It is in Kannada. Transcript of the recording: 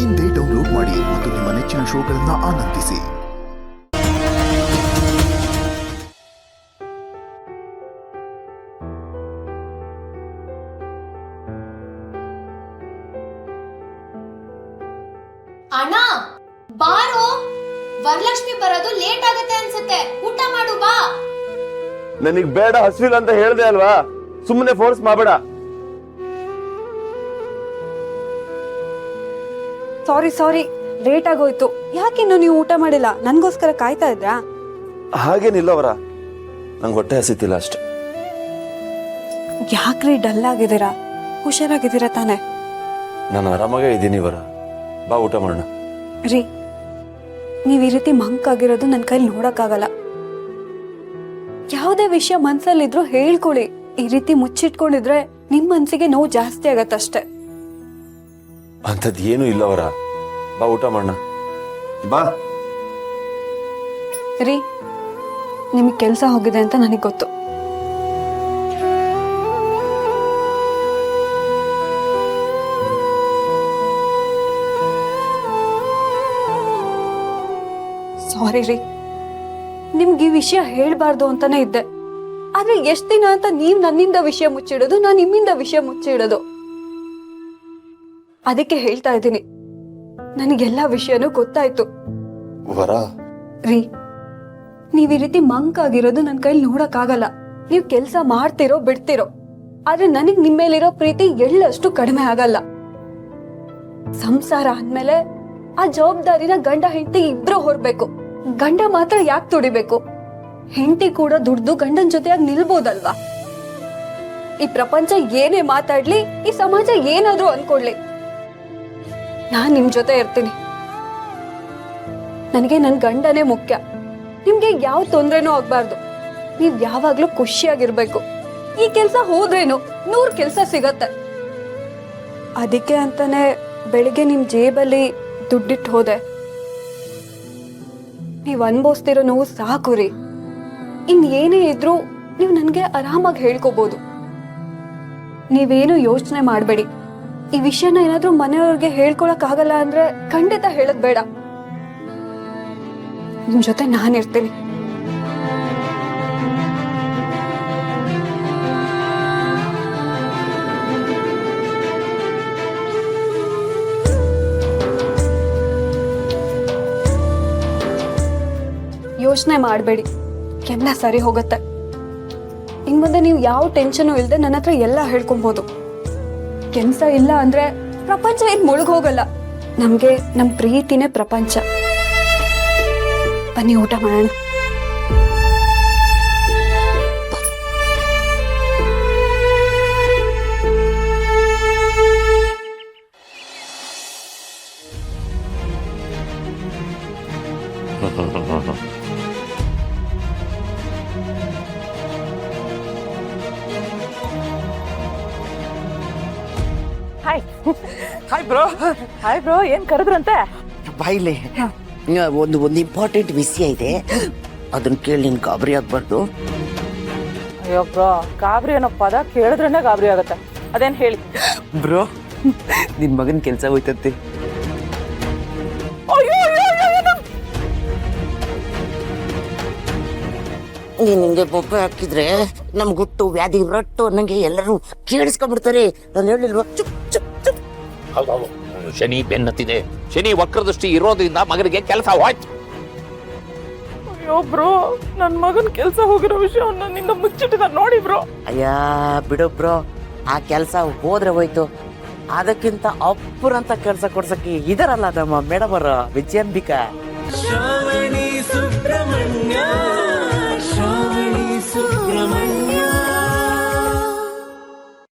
ಇಂದೇ ಡೌನ್ಲೋಡ್ ಮಾಡಿ ಮತ್ತು ನಿಮ್ಮ ನೆಚ್ಚಿನ ಶೋಗಳನ್ನು ಆನಂದಿಸಿ. ಅಣ್ಣ ಬಾರೋ, ವರಲಕ್ಷ್ಮಿ ಬರೋದು ಲೇಟ್ ಆಗುತ್ತೆ ಅನ್ಸುತ್ತೆ, ಊಟ ಮಾಡು ಬಾ. ನನಗ್ ಬೇಡ, ಹಸಿವಿಲ್ಲ ಅಂತ ಹೇಳ್ದೆ ಅಲ್ವಾ, ಸುಮ್ಮನೆ ಫೋರ್ಸ್ ಮಾಡಬೇಡ. ಸಾರಿ ಲೇಟ್ ಆಗೋಯ್ತು. ಯಾಕಿನ್ನು ನೀವು ಊಟ ಮಾಡಿಲ್ಲ? ನನ್ಗೋಸ್ಕರ ಕಾಯ್ತಾ ಇದ್ರಾ? ಹಾಗೇನಿಲ್ಲವರ, ನಂಗೆ ಹೊಟ್ಟೆ ಹಸಿತಿಲ್ಲ ಅಷ್ಟೆ. ಯಾಕ್ರಿ ಡಲ್ ಆಗಿದ್ದೀರಾ? ಹುಷಾರಾಗಿದ್ದೀರಾ ತಾನೆ? ನಾನು ಆರಾಮಾಗೇ ಇದ್ದೀನಿ ವರ, ಬಾ ಊಟ ಮಾಡೋಣ. ರೀ, ನೀವ್ ಈ ರೀತಿ ಮಂಕಾಗಿರೋದು ನನ್ನ ಕೈಲಿ ನೋಡಕ್ಕಾಗಲ್ಲ. ಯಾವುದೇ ವಿಷಯ ಮನ್ಸಲ್ಲಿದ್ರು ಹೇಳ್ಕೊಳ್ಳಿ. ಈ ರೀತಿ ಮುಚ್ಚಿಟ್ಕೊಂಡಿದ್ರೆ ನಿಮ್ ಮನ್ಸಿಗೆ ನೋವು ಜಾಸ್ತಿ ಆಗತ್ತಷ್ಟೆ. ಅಂಥದ್ದು ಏನೂ ಇಲ್ಲವರ, ಬಾ ಊಟ ಮಾಡೋಣ ಬಾ. ರೀ, ನಿಮಗೆ ಕೆಲಸ ಹೋಗಿದೆ ಅಂತ ನನಗೆ ಗೊತ್ತು. ಸಾರಿ ರೀ, ನಿಮ್ಗೆ ಈ ವಿಷಯ ಹೇಳ್ಬಾರ್ದು ಅಂತಾನೆ ಇದ್ದೆ. ಆದ್ರೆ ಎಷ್ಟ್ ದಿನ ಅಂತ ನೀವ್ ನನ್ನಿಂದ ವಿಷಯ ಮುಚ್ಚಿಡೋದು, ನಾನು ನಿಮ್ಮಿಂದ ವಿಷಯ ಮುಚ್ಚಿಡೋದು. ಅದಕ್ಕೆ ಹೇಳ್ತಾ ಇದ್ದೀನಿ, ನನಗೆಲ್ಲಾ ವಿಷಯನೂ ಗೊತ್ತಾಯ್ತು. ವರ ರೀ, ನೀವ್ ಈ ರೀತಿ ಮಂಕಾಗಿರೋದು ನನ್ ಕೈಲಿ ನೋಡಕ್ ಆಗಲ್ಲ. ನೀವ್ ಕೆಲ್ಸ ಮಾಡ್ತಿರೋ ಬಿಡ್ತಿರೋ, ಆದ್ರೆ ನನಗ್ ನಿಮ್ಮೇಲಿರೋ ಪ್ರೀತಿ ಎಳ್ಳಷ್ಟು ಕಡಿಮೆ ಆಗಲ್ಲ. ಸಂಸಾರ ಅಂದ್ಮೇಲೆ ಆ ಜವಾಬ್ದಾರಿನ ಗಂಡ ಹೆಂಡತಿ ಇಬ್ರು ಹೊರಬೇಕು. ಗಂಡ ಮಾತ್ರ ಯಾಕೆ ದುಡಿಬೇಕು? ಹೆಂಡತಿ ಕೂಡ ದುಡ್ದು ಗಂಡನ ಜೊತೆಯಾಗಿ ನಿಲ್ಬೋದಲ್ವಾ? ಈ ಪ್ರಪಂಚ ಏನೇ ಮಾತಾಡ್ಲಿ, ಈ ಸಮಾಜ ಏನಾದ್ರೂ ಅನ್ಕೊಡ್ಲಿ, ನಾನ್ ನಿಮ್ ಜೊತೆ ಇರ್ತೀನಿ. ನನಗೆ ನನ್ ಗಂಡನೇ ಮುಖ್ಯ. ನಿಮ್ಗೆ ಯಾವ ತೊಂದ್ರೆನೂ ಆಗ್ಬಾರ್ದು. ನೀವ್ ಯಾವಾಗ್ಲೂ ಖುಷಿಯಾಗಿರ್ಬೇಕು. ಈ ಕೆಲ್ಸ ಹೋದ್ರೇನು 100 ಕೆಲ್ಸ ಸಿಗತ್ತೆ. ಅದಕ್ಕೆ ಅಂತಾನೆ ಬೆಳಿಗ್ಗೆ ನಿಮ್ ಜೇಬಲ್ಲಿ ದುಡ್ಡಿಟ್ಟು ಹೋದೆ. ನೀವ್ ಅನ್ಭವಿಸ್ತಿರೋ ನೋವು ಸಾಕು ರೀ. ಇನ್ ಏನೇ ಇದ್ರೂ ನೀವ್ ನನ್ಗೆ ಆರಾಮಾಗಿ ಹೇಳ್ಕೋಬಹುದು. ನೀವೇನು ಯೋಚನೆ ಮಾಡ್ಬೇಡಿ. ಈ ವಿಷಯನ ಏನಾದ್ರೂ ಮನೆಯವ್ರಿಗೆ ಹೇಳ್ಕೊಳಕ್ ಆಗಲ್ಲ ಅಂದ್ರೆ ಖಂಡಿತ ಹೇಳದ್ ಬೇಡ. ನಿಮ್ ಜೊತೆ ನಾನಿರ್ತೀನಿ. ಯೋಚನೆ ಮಾಡಬೇಡಿ, ಎಲ್ಲ ಸರಿ ಹೋಗುತ್ತೆ. ಇನ್ ಮುಂದೆ ನೀವು ಯಾವ ಟೆನ್ಷನ್ ಇಲ್ಲದೆ ನನ್ನ ಹತ್ರ ಎಲ್ಲ ಹೇಳ್ಕೊಬಹುದು. ಕೆಲ್ಸ ಇಲ್ಲ ಅಂದ್ರೆ ಪ್ರಪಂಚ ಏನ್ ಮುಳುಗ್ ಹೋಗಲ್ಲ. ನಮ್ಗೆ ನಮ್ ಪ್ರೀತಿನೇ ಪ್ರಪಂಚ. ಬನ್ನಿ ಊಟ ಮಾಡೋಣ. ಹಾಯ್ ಬ್ರೋ, ಏನ್ ಕರೆದ್ರಂತೆ? ಬಾಯಿಲೆ ಒಂದು ಇಂಪಾರ್ಟೆಂಟ್ ವಿಷಯ ಇದೆ, ಅದನ್ನ ಕೇಳಿ ನೀನ್ ಗಾಬರಿ ಆಗ್ಬಾರ್ದು. ಅಯ್ಯೋ ಬ್ರೋ, ಗಾಬರಿ ಅನ್ನೋ ಪದ ಕೇಳಿದ್ರೇನೆ ಗಾಬರಿ ಆಗತ್ತೆ. ಅದೇನ್ ಹೇಳಿ ಬ್ರೋ, ನಿನ್ ಮಗನ್ ಕೆಲ್ಸ ಹೋಯ್ತಂತೆ. ನೀನ್ ಹಿಂಗೆ ಬೊಬ್ಬೆ ಹಾಕಿದ್ರೆ ನಮ್ ಗುಟ್ಟು ವ್ಯಾಧಿ ರಟ್ಟು ಅನ್ನಂಗೆ ಎಲ್ಲರೂ ಕೇಳಿಸ್ಕೊಂಡ್ಬಿಡ್ತಾರೆ. ನಾನು ಹೇಳಿಲ್ವಾ? ಚುಪ್ ಚುಪ್ ಚುಪ್. ಶನಿ ಬೆನ್ನತ್ತಿದೆ. ಶನಿ ವಕ್ರದೃಷ್ಟಿ ಇರೋದ್ರಿಂದ ಮಗನಿಗೆ ಕೆಲಸ ಹೋಯ್ತು. ಅಯ್ಯೋ ಬ್ರೋ, ನನ್ ಮಗನ್ ಕೆಲ್ಸ ಹೋಗಿರೋ ವಿಷಯ ನಿಂದ ಮುಚ್ಚಿಟ್ಟಿದ ನೋಡಿ ಬ್ರೋ. ಅಯ್ಯ ಬಿಡು ಬ್ರೋ, ಆ ಕೆಲ್ಸ ಹೋದ್ರೆ ಹೋಯ್ತು. ಅದಕ್ಕಿಂತ ಅಪ್ಪುರಂತ ಕೆಲ್ಸ ಕೊಡ್ಸಕ್ಕೆ ಇದರಲ್ಲ ನಮ್ಮ ಮೇಡಮ್ ಅವರ ವಿಜಯಾಂಬಿಕಾ.